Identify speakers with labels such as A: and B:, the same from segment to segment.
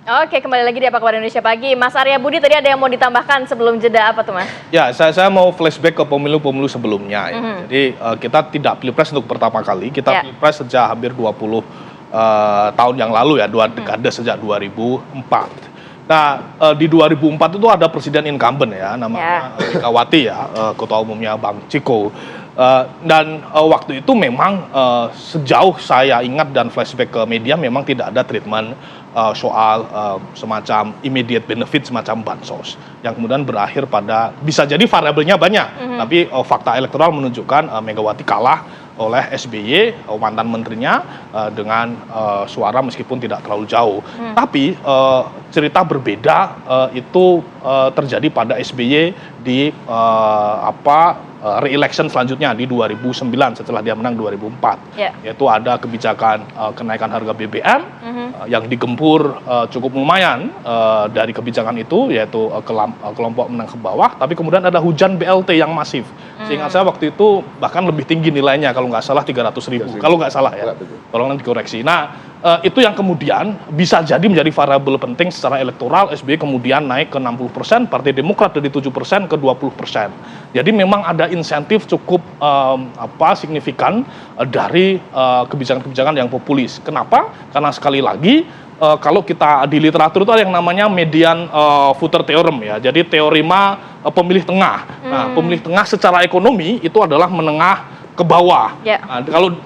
A: Oke, kembali lagi di Apa Kabar Indonesia Pagi. Mas Arya Budi, tadi ada yang mau ditambahkan sebelum jeda, apa tuh Mas?
B: Ya, saya mau flashback ke pemilu-pemilu sebelumnya. Ya. Jadi kita tidak pilpres untuk pertama kali, kita pilpres sejak hampir 20 tahun yang lalu ya, 2 dekade sejak 2004. Nah, di 2004 itu ada presiden incumbent ya, namanya Megawati ya, ketua umumnya Bang Ciko. Dan waktu itu memang sejauh saya ingat dan flashback ke media memang tidak ada treatment soal semacam immediate benefit semacam bansos yang kemudian berakhir pada bisa jadi variabelnya banyak, tapi fakta elektoral menunjukkan Megawati kalah oleh SBY, mantan menterinya, dengan suara meskipun tidak terlalu jauh. Tapi cerita berbeda itu terjadi pada SBY di re-election selanjutnya di 2009 setelah dia menang 2004. Yaitu ada kebijakan kenaikan harga BBM yang digempur cukup lumayan dari kebijakan itu, yaitu kelompok menang ke bawah, tapi kemudian ada hujan BLT yang masif. Seingat saya waktu itu bahkan lebih tinggi nilainya, kalau nggak salah 300.000, kalau nggak salah ya. Tolong dikoreksi. Nah, itu yang kemudian bisa jadi menjadi variabel penting secara elektoral. SBY kemudian naik ke 60%, Partai Demokrat dari 7% ke 20%. Jadi memang ada insentif cukup signifikan dari kebijakan-kebijakan yang populis. Kenapa? Karena sekali lagi kalau kita di literatur itu ada yang namanya median voter theorem ya. Jadi teorema pemilih tengah. Nah, pemilih tengah secara ekonomi itu adalah menengah ke bawah. Nah, kalau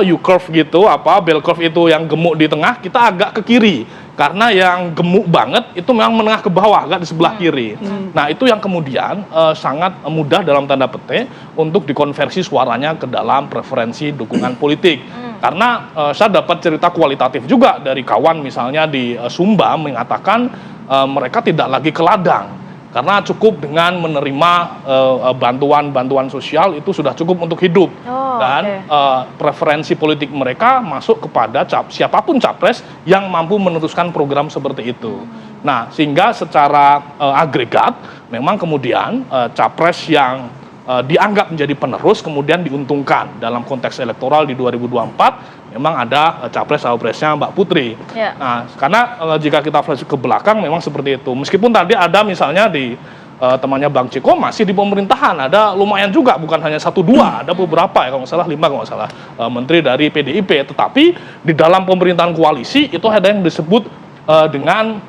B: U-curve gitu, bell curve itu yang gemuk di tengah, kita agak ke kiri. Karena yang gemuk banget itu memang menengah ke bawah, agak di sebelah kiri. Nah, itu yang kemudian sangat mudah dalam tanda petik untuk dikonversi suaranya ke dalam preferensi dukungan politik. Karena saya dapat cerita kualitatif juga dari kawan misalnya di Sumba mengatakan mereka tidak lagi ke ladang. Karena cukup dengan menerima bantuan sosial itu sudah cukup untuk hidup. Dan preferensi politik mereka masuk kepada siapapun capres yang mampu meneruskan program seperti itu. Nah, sehingga secara agregat memang kemudian capres yang dianggap menjadi penerus kemudian diuntungkan dalam konteks elektoral di 2024. Memang ada capres-cawapresnya Mbak Putri. Nah, karena jika kita flash ke belakang memang seperti itu. Meskipun tadi ada misalnya di temannya Bang Ciko masih di pemerintahan, ada lumayan juga, bukan hanya 1-2, ada beberapa ya, kalau nggak salah 5 kalau nggak salah menteri dari PDIP. Tetapi di dalam pemerintahan koalisi itu ada yang disebut dengan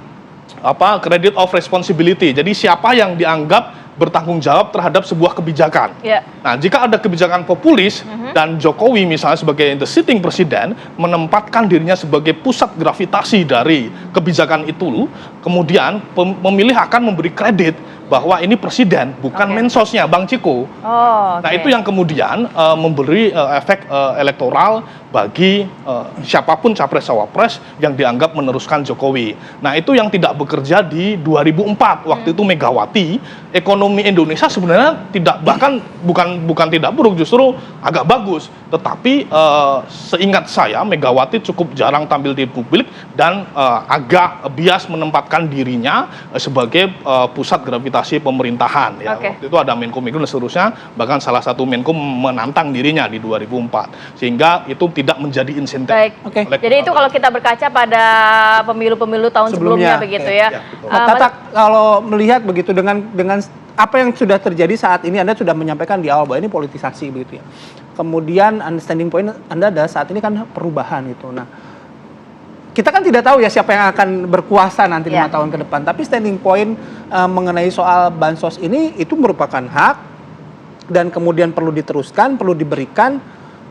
B: credit of responsibility. Jadi siapa yang dianggap bertanggung jawab terhadap sebuah kebijakan. Nah, jika ada kebijakan populis dan Jokowi misalnya sebagai the sitting presiden menempatkan dirinya sebagai pusat gravitasi dari kebijakan itu, kemudian pemilih akan memberi kredit bahwa ini presiden, bukan mensosnya Bang Ciko. Nah, itu yang kemudian memberi efek elektoral bagi siapapun capres-cawapres yang dianggap meneruskan Jokowi. Nah, itu yang tidak bekerja di 2004. Waktu itu Megawati, ekonomi Indonesia sebenarnya bukan tidak buruk, justru agak bagus. Tetapi seingat saya Megawati cukup jarang tampil di publik dan agak bias menempatkan dirinya sebagai pusat gravitasi pemerintahan. Ya. Waktu itu ada Menko Migrun dan seterusnya, bahkan salah satu Menko menantang dirinya di 2004. Sehingga itu tidak menjadi insentif.
A: Jadi itu kalau kita berkaca pada pemilu-pemilu tahun sebelumnya begitu ya.
C: Tata, kalau melihat begitu dengan apa yang sudah terjadi saat ini, Anda sudah menyampaikan di awal bahwa ini politisasi begitu ya. Kemudian understanding point Anda adalah saat ini kan perubahan itu. Nah, kita kan tidak tahu ya siapa yang akan berkuasa nanti 5 tahun ke depan. Tapi standing point mengenai soal bansos ini itu merupakan hak dan kemudian perlu diteruskan, perlu diberikan.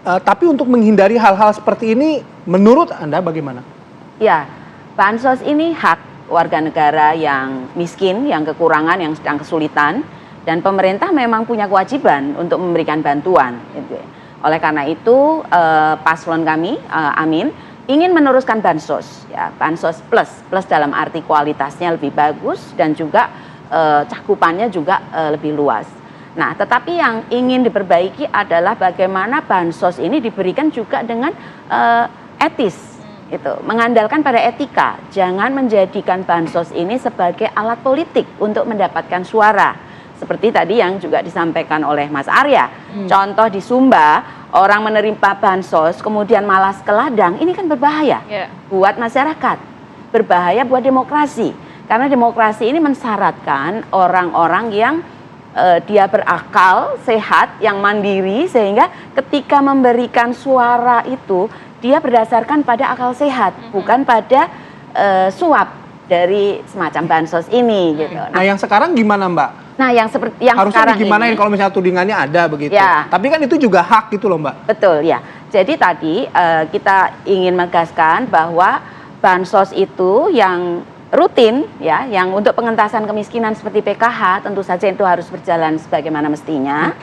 C: Tapi untuk menghindari hal-hal seperti ini, menurut Anda bagaimana?
D: Ya, bansos ini hak warga negara yang miskin, yang kekurangan, yang sedang kesulitan, dan pemerintah memang punya kewajiban untuk memberikan bantuan. Gitu. Oleh karena itu, paslon kami, Amin, ingin meneruskan bansos, ya, bansos plus dalam arti kualitasnya lebih bagus dan juga cakupannya juga lebih luas. Nah, tetapi yang ingin diperbaiki adalah bagaimana bansos ini diberikan juga dengan etis, itu mengandalkan pada etika. Jangan menjadikan bansos ini sebagai alat politik untuk mendapatkan suara. Seperti tadi yang juga disampaikan oleh Mas Arya. Contoh di Sumba, orang menerima bansos kemudian malas ke ladang, ini kan berbahaya buat masyarakat. berbahaya buat demokrasi. Karena demokrasi ini mensyaratkan orang-orang yang dia berakal, sehat, yang mandiri, sehingga ketika memberikan suara itu dia berdasarkan pada akal sehat, bukan pada suap dari semacam bansos ini gitu.
C: Nah, yang sekarang gimana, Mbak?
D: Nah, yang seperti yang
C: harusnya
D: sekarang
C: gimanain
D: ini,
C: kalau misalnya tudingannya ada begitu.
D: Ya.
C: Tapi kan itu juga hak gitu loh, Mbak.
D: Betul ya. Jadi tadi kita ingin menegaskan bahwa bansos itu yang rutin ya, yang untuk pengentasan kemiskinan seperti PKH tentu saja itu harus berjalan sebagaimana mestinya.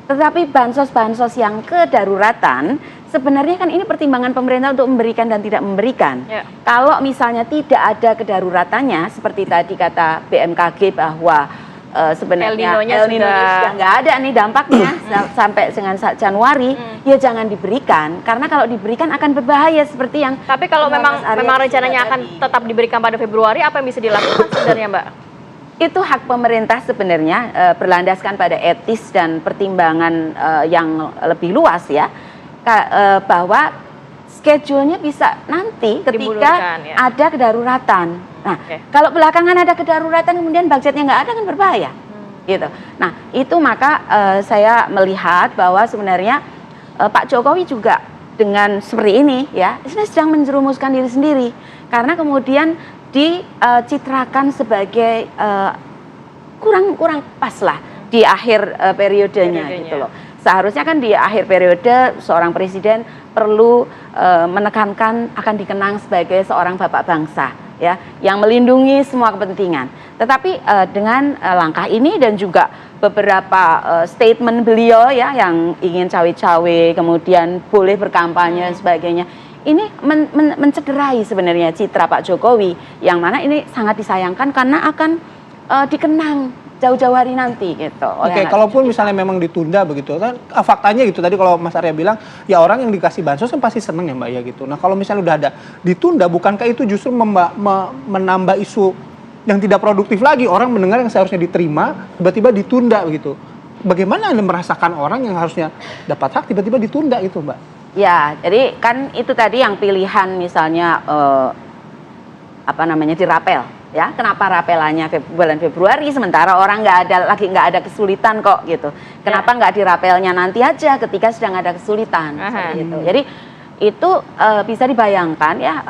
D: Tetapi bansos-bansos yang kedaruratan sebenarnya kan ini pertimbangan pemerintah untuk memberikan dan tidak memberikan. Kalau misalnya tidak ada kedaruratannya seperti tadi kata BMKG bahwa sebenarnya El Nino sudah nggak ada nih dampaknya sampai dengan Januari, ya jangan diberikan karena kalau diberikan akan berbahaya seperti yang.
A: Tapi kalau memang rencananya akan tetap diberikan pada Februari, apa yang bisa dilakukan sebenarnya, Mbak?
D: Itu hak pemerintah sebenarnya berlandaskan pada etis dan pertimbangan yang lebih luas ya, bahwa schedule-nya bisa nanti ketika ada kedaruratan. Nah, kalau belakangan ada kedaruratan kemudian budgetnya nggak ada kan berbahaya, gitu. Nah, itu maka saya melihat bahwa sebenarnya Pak Jokowi juga dengan seperti ini ya, sedang menjerumuskan diri sendiri karena kemudian dicitrakan sebagai kurang pas lah di akhir periodenya gitu loh. Seharusnya kan di akhir periode seorang presiden perlu menekankan akan dikenang sebagai seorang bapak bangsa ya, yang melindungi semua kepentingan. Tetapi dengan langkah ini dan juga beberapa statement beliau ya yang ingin cawe-cawe kemudian boleh berkampanye dan sebagainya, ini mencederai sebenarnya citra Pak Jokowi yang mana ini sangat disayangkan karena akan dikenang jauh-jauh hari nanti gitu.
C: Oke, kalaupun misalnya memang ditunda begitu kan faktanya gitu tadi kalau Mas Arya bilang ya orang yang dikasih bansos kan pasti seneng ya Mbak ya gitu. Nah, kalau misalnya udah ada ditunda bukankah itu justru menambah isu yang tidak produktif lagi, orang mendengar yang seharusnya diterima tiba-tiba ditunda begitu. Bagaimana Anda merasakan orang yang harusnya dapat hak tiba-tiba ditunda gitu, Mbak?
D: Ya, jadi kan itu tadi yang pilihan misalnya dirapel. Ya, kenapa rapelannya bulan Februari sementara orang nggak ada kesulitan kok gitu. Kenapa nggak dirapelnya nanti aja ketika sedang ada kesulitan gitu. Jadi itu bisa dibayangkan ya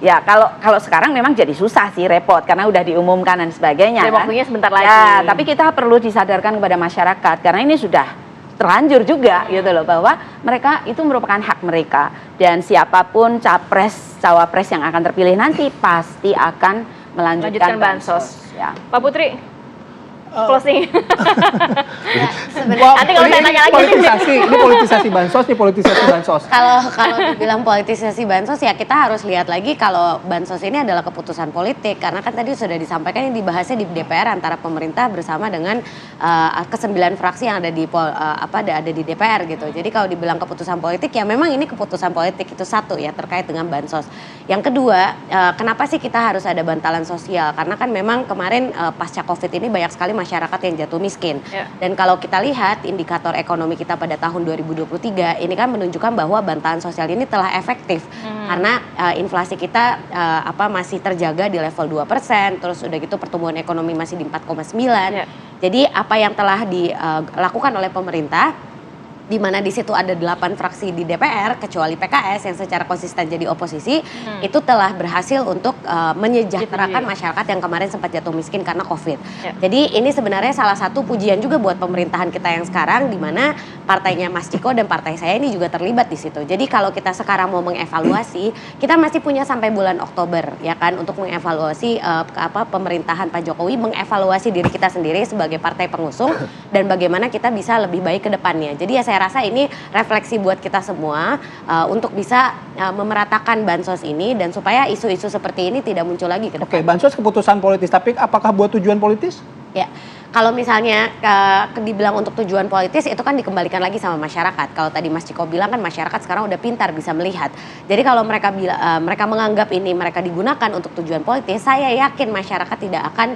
D: ya kalau sekarang memang jadi susah sih, repot karena udah diumumkan dan sebagainya.
A: Waktunya sebentar lagi.
D: Ya, tapi kita perlu disadarkan kepada masyarakat karena ini sudah terlanjur juga gitu loh bahwa mereka itu merupakan hak mereka dan siapapun cawapres yang akan terpilih nanti pasti akan melanjutkan bansos. Ya.
A: Pak Putri, closing.
C: Nanti kalau saya tanya lagi ini politisasi bansos.
E: Kalau dibilang politisasi bansos ya kita harus lihat lagi kalau bansos ini adalah keputusan politik karena kan tadi sudah disampaikan ini dibahasnya di DPR antara pemerintah bersama dengan ke-9 fraksi yang ada di DPR gitu. Jadi kalau dibilang keputusan politik ya memang ini keputusan politik itu satu ya terkait dengan bansos. Yang kedua, kenapa sih kita harus ada bantalan sosial? Karena kan memang kemarin pasca Covid ini banyak sekali masyarakat yang jatuh miskin. Dan kalau kita lihat indikator ekonomi kita pada tahun 2023 ini kan menunjukkan bahwa bantalan sosial ini telah efektif karena inflasi kita masih terjaga di level 2%, terus udah gitu pertumbuhan ekonomi masih di 4,9. Jadi apa yang telah dilakukan oleh pemerintah di mana di situ ada 8 fraksi di DPR kecuali PKS yang secara konsisten jadi oposisi itu telah berhasil untuk menyejahterakan masyarakat yang kemarin sempat jatuh miskin karena Covid. Jadi ini sebenarnya salah satu pujian juga buat pemerintahan kita yang sekarang di mana partainya Mas Ciko dan partai saya ini juga terlibat di situ. Jadi kalau kita sekarang mau mengevaluasi, kita masih punya sampai bulan Oktober ya kan untuk mengevaluasi pemerintahan Pak Jokowi, mengevaluasi diri kita sendiri sebagai partai pengusung dan bagaimana kita bisa lebih baik ke depannya. Jadi ya saya rasa ini refleksi buat kita semua untuk bisa memeratakan bansos ini dan supaya isu-isu seperti ini tidak muncul lagi ke depan.
C: Oke, bansos keputusan politis, tapi apakah buat tujuan politis?
E: Ya, kalau misalnya dibilang untuk tujuan politis itu kan dikembalikan lagi sama masyarakat. Kalau tadi Mas Ciko bilang kan masyarakat sekarang udah pintar bisa melihat. Jadi kalau mereka mereka menganggap ini mereka digunakan untuk tujuan politis, saya yakin masyarakat tidak akan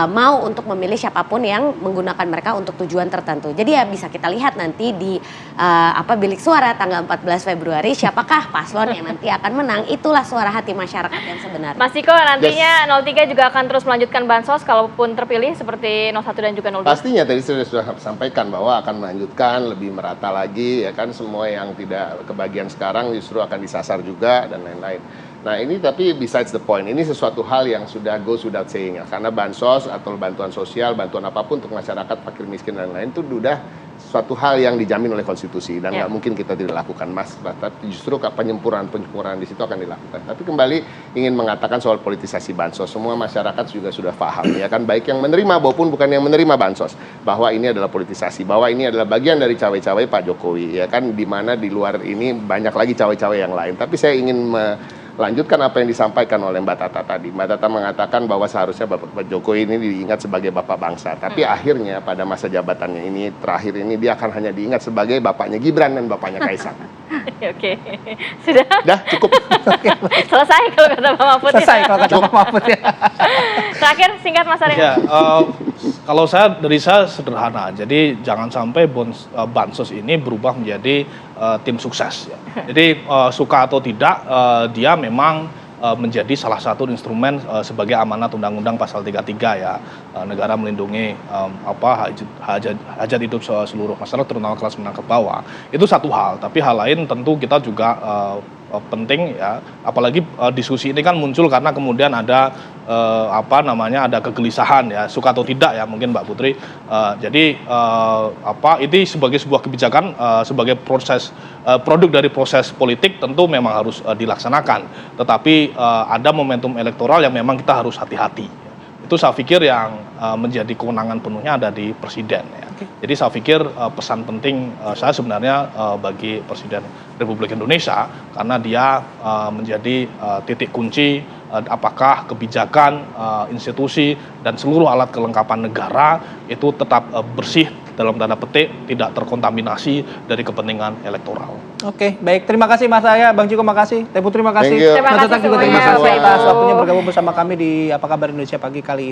E: mau untuk memilih siapapun yang menggunakan mereka untuk tujuan tertentu. Jadi ya bisa kita lihat nanti di bilik suara tanggal 14 Februari siapakah paslon yang nanti akan menang. Itulah suara hati masyarakat yang sebenarnya.
A: Mas Ciko, nantinya 03 juga akan terus melanjutkan bansos kalaupun terpilih seperti 01 dan juga 02.
F: Pastinya tadi sudah sampaikan bahwa akan melanjutkan lebih merata lagi ya kan, semua yang tidak kebagian sekarang justru akan disasar juga dan lain-lain. Nah ini tapi besides the point, ini sesuatu hal yang sudah goes without saying ya, karena bansos atau bantuan sosial, bantuan apapun untuk masyarakat fakir miskin dan lain-lain itu sudah suatu hal yang dijamin oleh konstitusi dan nggak mungkin kita tidak lakukan, Mas. Tapi justru penyempurnaan di situ akan dilakukan. Tapi kembali ingin mengatakan soal politisasi bansos, semua masyarakat juga sudah paham ya kan, baik yang menerima maupun bukan yang menerima bansos, bahwa ini adalah politisasi, bahwa ini adalah bagian dari cawe-cawe Pak Jokowi ya kan, di mana di luar ini banyak lagi cawe-cawe yang lain. Tapi saya ingin lanjutkan apa yang disampaikan oleh Mbak Tata tadi. Mbak Tata mengatakan bahwa seharusnya Bapak Jokowi ini diingat sebagai bapak bangsa. Tapi akhirnya pada masa jabatannya ini, terakhir ini dia akan hanya diingat sebagai bapaknya Gibran dan bapaknya Kaisang.
A: Oke, sudah
F: Cukup.
A: selesai kalau kata Pak Mahfud.
C: Selesai kalau kata Pak Mahfud ya.
A: Terakhir singkat Mas Arya.
B: Ya, kalau dari saya sederhana. Jadi jangan sampai bansos ini berubah menjadi tim sukses. Ya. Jadi suka atau tidak, dia memang menjadi salah satu instrumen sebagai amanat Undang-Undang Pasal 33 ya, negara melindungi hajat hidup seluruh masyarakat terutama kelas menengah ke bawah. Itu satu hal, tapi hal lain tentu kita juga penting ya, apalagi diskusi ini kan muncul karena kemudian ada ada kegelisahan ya, suka atau tidak ya mungkin Mbak Putri. Jadi ini sebagai sebuah kebijakan, sebagai produk dari proses politik tentu memang harus dilaksanakan. Tetapi ada momentum elektoral yang memang kita harus hati-hati. Itu saya pikir yang menjadi kewenangan penuhnya ada di Presiden ya. Jadi saya pikir pesan penting saya sebenarnya bagi Presiden Republik Indonesia, karena dia menjadi titik kunci apakah kebijakan, institusi dan seluruh alat kelengkapan negara itu tetap bersih dalam tanda petik, tidak terkontaminasi dari kepentingan elektoral.
C: Oke, baik. Terima kasih Mas Arya, Bang Ciko makasih, Teh Putri makasih.
A: Terima kasih
C: Mas Tata juga terima
A: semuanya.
C: kasih atas waktunya bergabung bersama kami di Apa Kabar Indonesia Pagi kali ini.